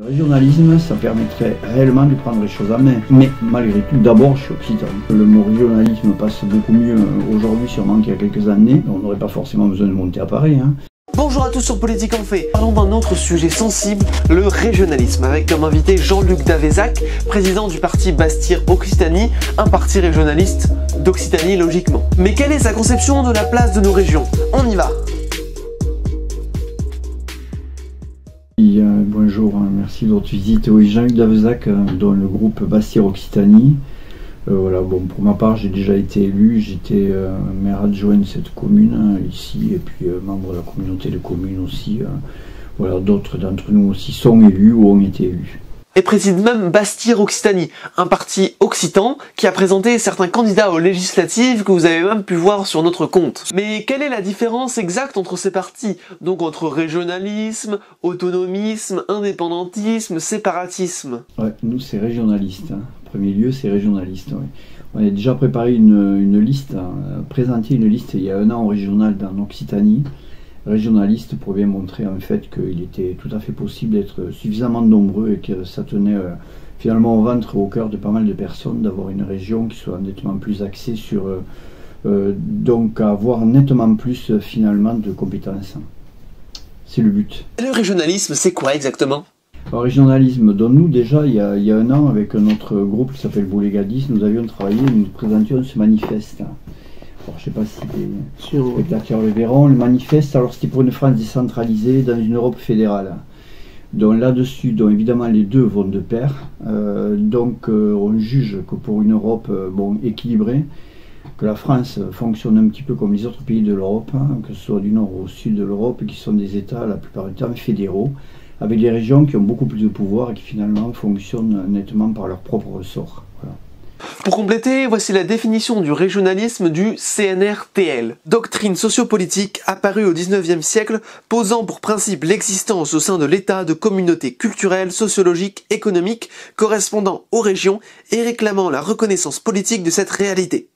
Le régionalisme, ça permettrait réellement de prendre les choses en main. Mais malgré tout, d'abord, je suis occitan. Le mot régionalisme passe beaucoup mieux aujourd'hui sûrement qu'il y a quelques années. On n'aurait pas forcément besoin de monter à Paris. Bonjour à tous sur Politique en fait. Parlons d'un autre sujet sensible, le régionalisme, avec comme invité Jean-Luc Davezac, président du parti Bastir-Occitanie, un parti régionaliste d'Occitanie logiquement. Mais quelle est sa conception de la place de nos régions? On y va. Bonjour, merci de votre visite. Oui, Jean-Luc Davezac, dans le groupe Bastir-Occitanie. Voilà, bon, pour ma part, j'ai déjà été élu, j'étais maire adjoint de cette commune ici, et puis membre de la communauté de communes aussi. Voilà, d'autres d'entre nous aussi sont élus ou ont été élus. Et préside même Bastir-Occitanie, un parti occitan qui a présenté certains candidats aux législatives que vous avez même pu voir sur notre compte. Mais quelle est la différence exacte entre ces partis? Donc entre régionalisme, autonomisme, indépendantisme, séparatisme? Ouais, nous c'est régionaliste. En premier lieu, c'est régionaliste. Ouais. On a déjà préparé une liste, présenté une liste il y a un an au régional en Occitanie. Régionaliste pour bien montrer en fait qu'il était tout à fait possible d'être suffisamment nombreux et que ça tenait finalement au ventre et au cœur de pas mal de personnes d'avoir une région qui soit nettement plus axée sur donc avoir nettement plus finalement de compétences. C'est le but. Le régionalisme, c'est quoi exactement? Le régionalisme, dont nous déjà il y a un an avec notre groupe qui s'appelle Boulégadis, nous avions travaillé, nous présentions ce manifeste. Alors, je ne sais pas si les spectateurs le verront. Le manifeste, alors c'était pour une France décentralisée dans une Europe fédérale. Donc là-dessus, évidemment les deux vont de pair. On juge que pour une Europe équilibrée, que la France fonctionne un petit peu comme les autres pays de l'Europe, que ce soit du nord au sud de l'Europe, qui sont des États la plupart du temps fédéraux, avec des régions qui ont beaucoup plus de pouvoir et qui finalement fonctionnent nettement par leur propre ressort. Voilà. Pour compléter, voici la définition du régionalisme du CNRTL. Doctrine sociopolitique apparue au XIXe siècle, posant pour principe l'existence au sein de l'État de communautés culturelles, sociologiques, économiques, correspondant aux régions et réclamant la reconnaissance politique de cette réalité.